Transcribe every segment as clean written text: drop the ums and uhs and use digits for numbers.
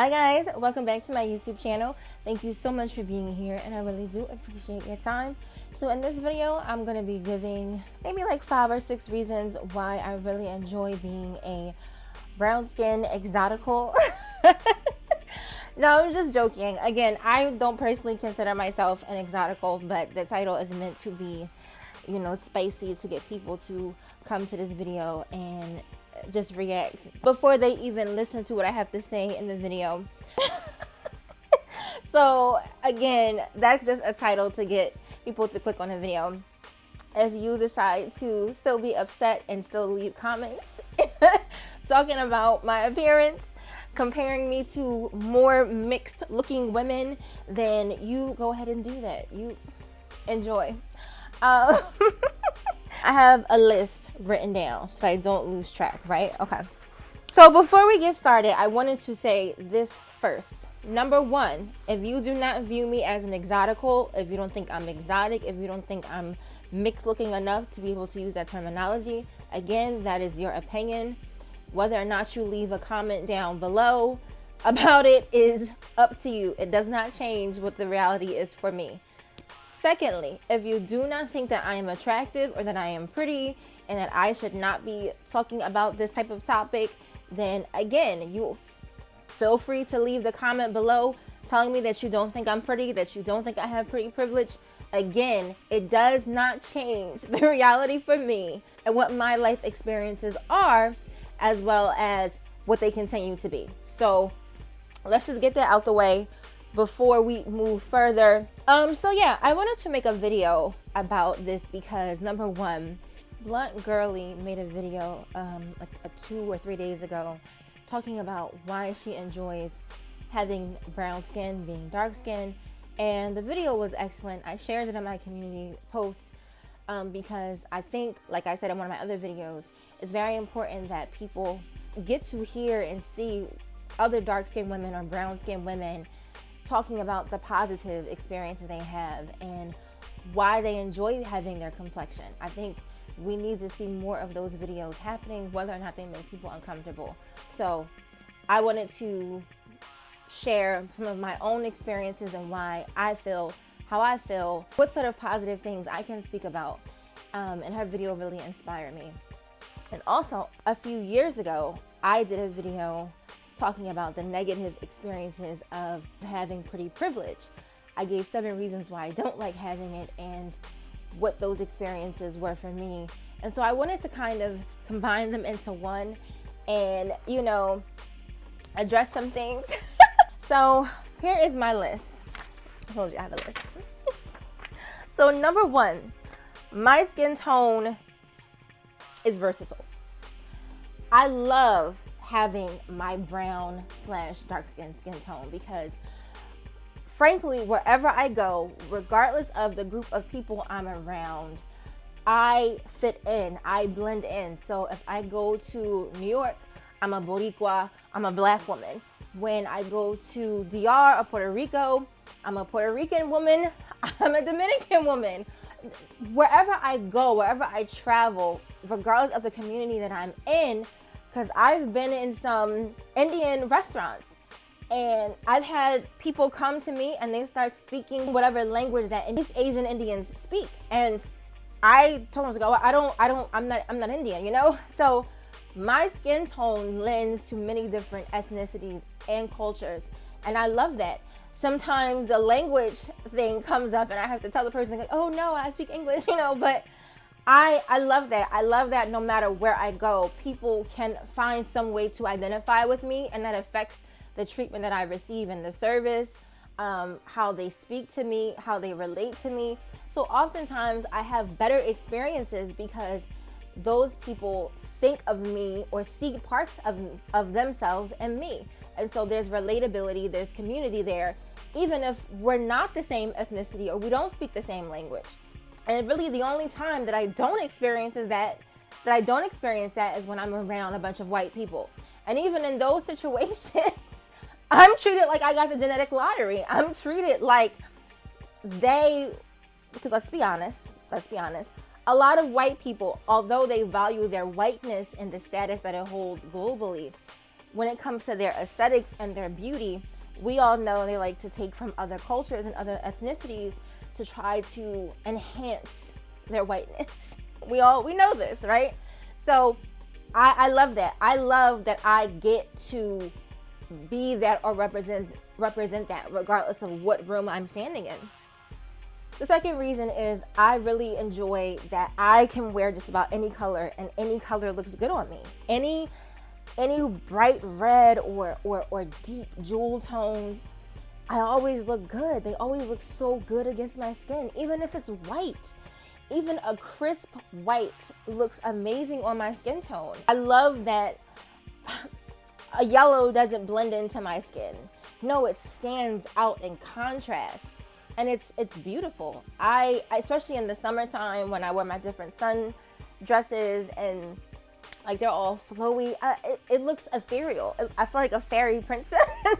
Hi guys, welcome back to my YouTube channel. Thank you so much for being here and I really do appreciate your time. So in this video, I'm going to be giving maybe like 5 or 6 reasons why I really enjoy being a brown skin exotical. No, I'm just joking. Again, I don't personally consider myself an exotical, but the title is meant to be, you know, spicy to get people to come to this video and just react before they even listen to what I have to say in the video. So again, that's just a title to get people to click on the video. If you decide to still be upset and still leave comments talking about my appearance, comparing me to more mixed looking women, then you go ahead and do that. You enjoy. I have a list written down so I don't lose track, right? Okay. So before we get started, I wanted to say this first. Number one, if you do not view me as an exotical, if you don't think I'm exotic, if you don't think I'm mixed looking enough to be able to use that terminology, again, that is your opinion. Whether or not you leave a comment down below about it is up to you. It does not change what the reality is for me. Secondly, if you do not think that I am attractive or that I am pretty and that I should not be talking about this type of topic, then again, you feel free to leave the comment below telling me that you don't think I'm pretty, that you don't think I have pretty privilege. Again, it does not change the reality for me and what my life experiences are, as well as what they continue to be. So let's just get that out the way before we move further. So yeah, I wanted to make a video about this because number one, Blunt Girly made a video like 2 or 3 days ago talking about why she enjoys having brown skin, being dark skin, and the video was excellent. I shared it in my community posts because I think, like I said in one of my other videos, it's very important that people get to hear and see other dark skinned women or brown skinned women talking about the positive experiences they have and why they enjoy having their complexion. I think we need to see more of those videos happening, whether or not they make people uncomfortable. So I wanted to share some of my own experiences and why I feel how I feel, what sort of positive things I can speak about, and her video really inspired me. And also, a few years ago, I did a video talking about the negative experiences of having pretty privilege. I gave 7 reasons why I don't like having it and what those experiences were for me. And so I wanted to kind of combine them into one and, you know, address some things. So here is my list. I told you I have a list. So number one, my skin tone is versatile. I love having my brown / dark skin tone because frankly, wherever I go, regardless of the group of people I'm around, I fit in, I blend in. So if I go to New York, I'm a Boricua, I'm a black woman. When I go to DR or Puerto Rico, I'm a Puerto Rican woman, I'm a Dominican woman. Wherever I go, wherever I travel, regardless of the community that I'm in, because I've been in some Indian restaurants and I've had people come to me and they start speaking whatever language that East Asian Indians speak. And I told them to go, I'm not Indian, you know? So my skin tone lends to many different ethnicities and cultures. And I love that. Sometimes the language thing comes up and I have to tell the person, like, oh no, I speak English, you know, but I love that. I love that no matter where I go, people can find some way to identify with me, and that affects the treatment that I receive in the service, how they speak to me, how they relate to me. So oftentimes I have better experiences because those people think of me or see parts of themselves in me. And so there's relatability, there's community there, even if we're not the same ethnicity or we don't speak the same language. And really the only time that I don't experience that is when I'm around a bunch of white people. And even in those situations, I'm treated like I got the genetic lottery. I'm treated like because let's be honest, a lot of white people, although they value their whiteness and the status that it holds globally, when it comes to their aesthetics and their beauty, we all know they like to take from other cultures and other ethnicities to try to enhance their whiteness. We know this, right? So I love that. I love that I get to be that or represent that regardless of what room I'm standing in. The second reason is I really enjoy that I can wear just about any color and any color looks good on me. Any bright red or deep jewel tones, I always look good. They always look so good against my skin, even if it's white. Even a crisp white looks amazing on my skin tone. I love that a yellow doesn't blend into my skin. No, it stands out in contrast. And it's beautiful. I especially in the summertime when I wear my different sun dresses and like they're all flowy, it looks ethereal. I feel like a fairy princess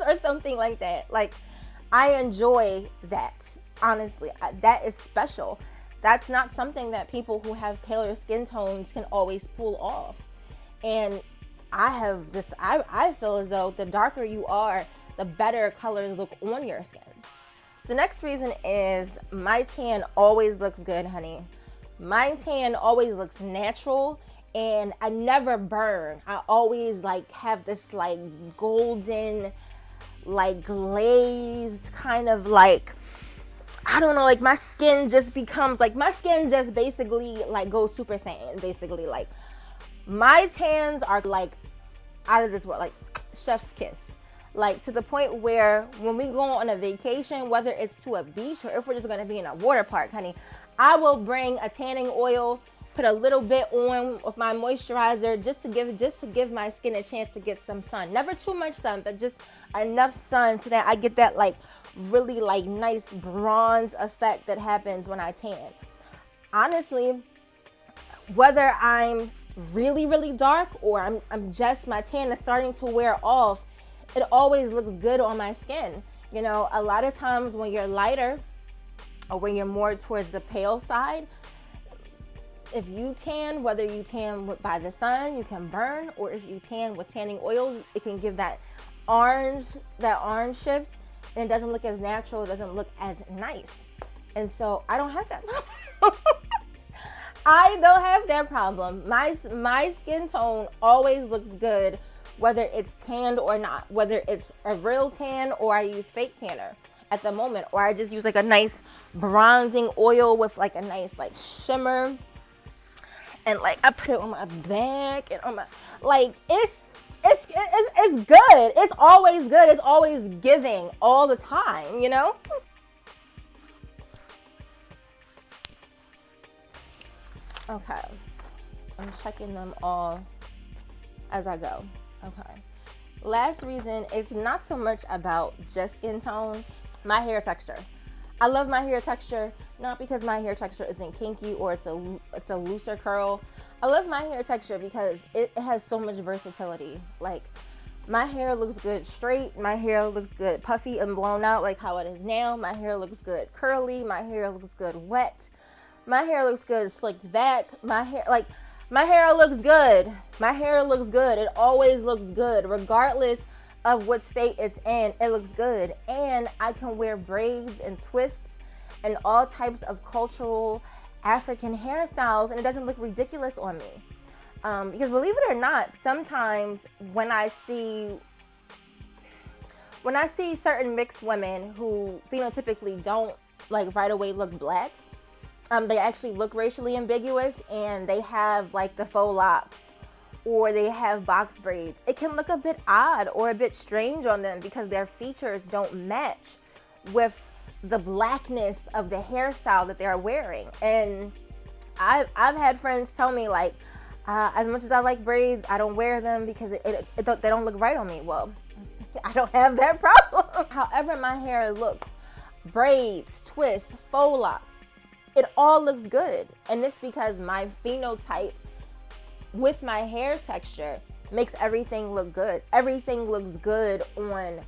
or something like that. Like, I enjoy that. Honestly, that is special. That's not something that people who have paler skin tones can always pull off. And I feel as though the darker you are, the better colors look on your skin. The next reason is my tan always looks good, honey. My tan always looks natural and I never burn. I always like have this like golden, like glazed kind of like, I don't know, like my skin just basically like goes Super Saiyan, basically. Like my tans are like out of this world, like chef's kiss. Like to the point where when we go on a vacation, whether it's to a beach or if we're just gonna be in a water park, honey, I will bring a tanning oil, put a little bit on with my moisturizer just to give my skin a chance to get some sun. Never too much sun, but just enough sun so that I get that like really like nice bronze effect that happens when I tan. Honestly, whether I'm really, really dark or I'm just, my tan is starting to wear off, it always looks good on my skin. You know, a lot of times when you're lighter or when you're more towards the pale side, if you tan, whether you tan by the sun, you can burn, or if you tan with tanning oils, it can give that orange shift, and it doesn't look as natural, it doesn't look as nice. And so I don't have that problem. I don't have that problem. My skin tone always looks good, whether it's tanned or not, whether it's a real tan or I use fake tanner at the moment, or I just use like a nice bronzing oil with like a nice like shimmer, and like I put it on my back and on my, like it's good. It's always good. It's always giving all the time, you know? Okay. I'm checking them all as I go. Okay. Last reason, it's not so much about just skin tone, my hair texture. I love my hair texture, not because my hair texture isn't kinky or it's a looser curl. I love my hair texture because it has so much versatility. Like, my hair looks good straight, my hair looks good puffy and blown out like how it is now. My hair looks good curly, my hair looks good wet. My hair looks good slicked back. My hair looks good. My hair looks good. It always looks good. Regardless of what state it's in, it looks good. And I can wear braids and twists and all types of cultural African hairstyles, and it doesn't look ridiculous on me. Because believe it or not, sometimes when I see certain mixed women who phenotypically don't like right away look black, they actually look racially ambiguous and they have like the faux locks or they have box braids. It can look a bit odd or a bit strange on them because their features don't match with the blackness of the hairstyle that they're wearing. And I've had friends tell me like, as much as I like braids, I don't wear them because they don't look right on me. Well, I don't have that problem. However my hair looks, braids, twists, faux locks, it all looks good. And it's because my phenotype with my hair texture makes everything look good. Everything looks good on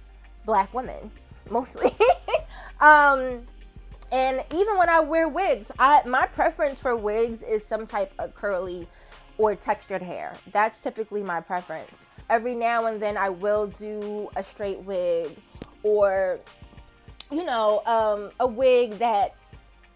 black women, mostly. And even when I wear wigs, my preference for wigs is some type of curly or textured hair. That's typically my preference. every now and then I will do a straight wig, or, you know, a wig that,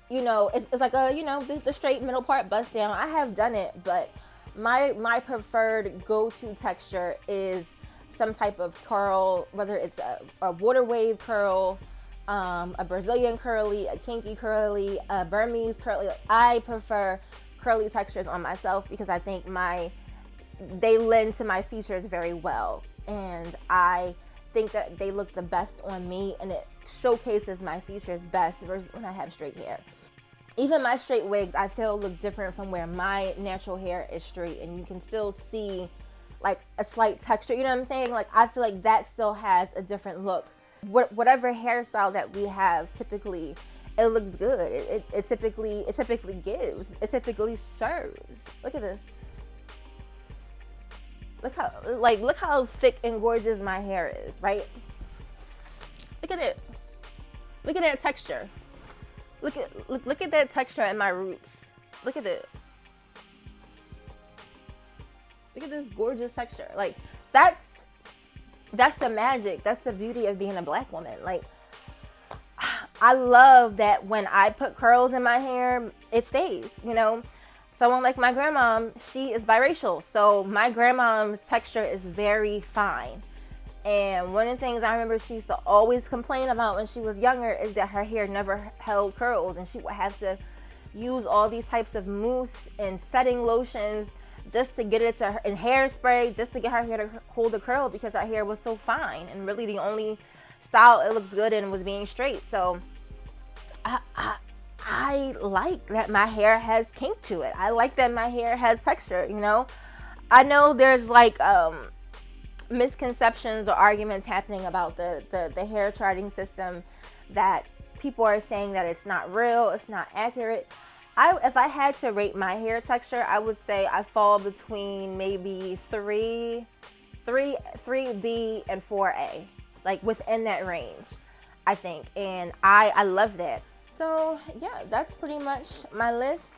you know, it's like a, you know, the straight middle part bust down. I have done it, but my preferred go-to texture is some type of curl, whether it's a water wave curl, a Brazilian curly, a kinky curly, a Burmese curly. I prefer curly textures on myself because I think they lend to my features very well, and I think that they look the best on me, and it showcases my features best versus when I have straight hair. Even my straight wigs, I feel, look different from where my natural hair is straight, and you can still see like a slight texture, you know what I'm saying? Like, I feel like that still has a different look. Whatever hairstyle that we have, typically it looks good. It typically gives. It typically serves. Look at this. Look how thick and gorgeous my hair is, right? Look at it. Look at that texture. Look at that texture in my roots. Look at it. Look at this gorgeous texture. Like, that's the magic. That's the beauty of being a black woman. Like, I love that when I put curls in my hair, it stays, you know? Someone like my grandma, she is biracial. So my grandma's texture is very fine. And one of the things I remember she used to always complain about when she was younger is that her hair never held curls, and she would have to use all these types of mousse and setting lotions just to get it to her, and hairspray just to get her hair to hold the curl, because her hair was so fine, and really the only style it looked good in was being straight. So I like that my hair has kink to it. I like that my hair has texture, you know? I know there's like misconceptions or arguments happening about the hair charting system, that people are saying that it's not real, it's not accurate. If I had to rate my hair texture, I would say I fall between maybe 3B and 4A, like within that range, I think. And I love that. So yeah, that's pretty much my list.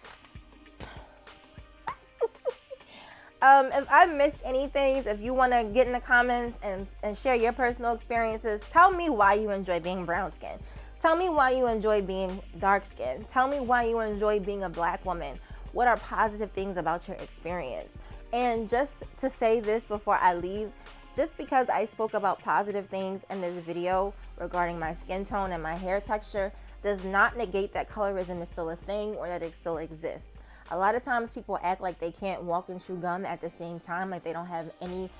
If I missed any things, if you want to get in the comments and share your personal experiences, tell me why you enjoy being brown skin. Tell me why you enjoy being dark skinned. Tell me why you enjoy being a black woman. What are positive things about your experience? And just to say this before I leave, just because I spoke about positive things in this video regarding my skin tone and my hair texture does not negate that colorism is still a thing or that it still exists. A lot of times people act like they can't walk and chew gum at the same time, like they don't have any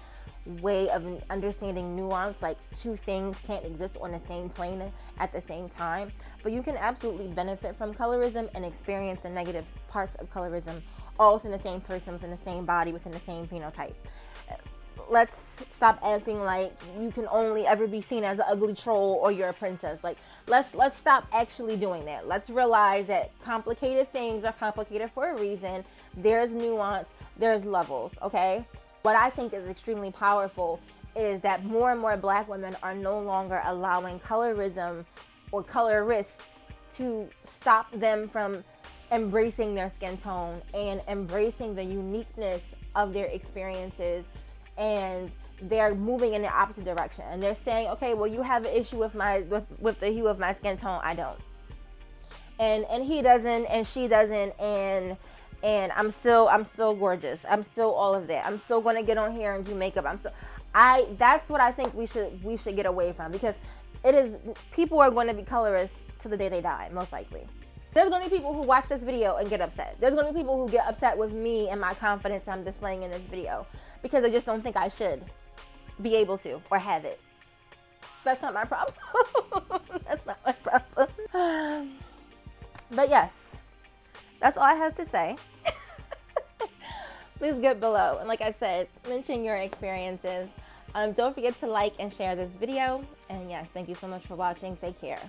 way of understanding nuance, like two things can't exist on the same plane at the same time. But you can absolutely benefit from colorism and experience the negative parts of colorism all within the same person, within the same body, within the same phenotype. Let's stop acting like you can only ever be seen as an ugly troll or you're a princess. Like, let's stop actually doing that. Let's realize that complicated things are complicated for a reason. There's nuance, there's levels, okay? What I think is extremely powerful is that more and more black women are no longer allowing colorism or colorists to stop them from embracing their skin tone and embracing the uniqueness of their experiences, and they're moving in the opposite direction. And they're saying, okay, well, you have an issue with the hue of my skin tone, I don't. And he doesn't, and she doesn't, and I'm still gorgeous. I'm still all of that. I'm still going to get on here and do makeup. That's what I think we should get away from, because people are going to be colorists to the day they die, most likely. There's going to be people who watch this video and get upset. There's going to be people who get upset with me and my confidence I'm displaying in this video, because they just don't think I should be able to or have it. That's not my problem. That's not my problem. But yes, that's all I have to say. Please get below. And like I said, mention your experiences. Don't forget to like and share this video. And yes, thank you so much for watching. Take care.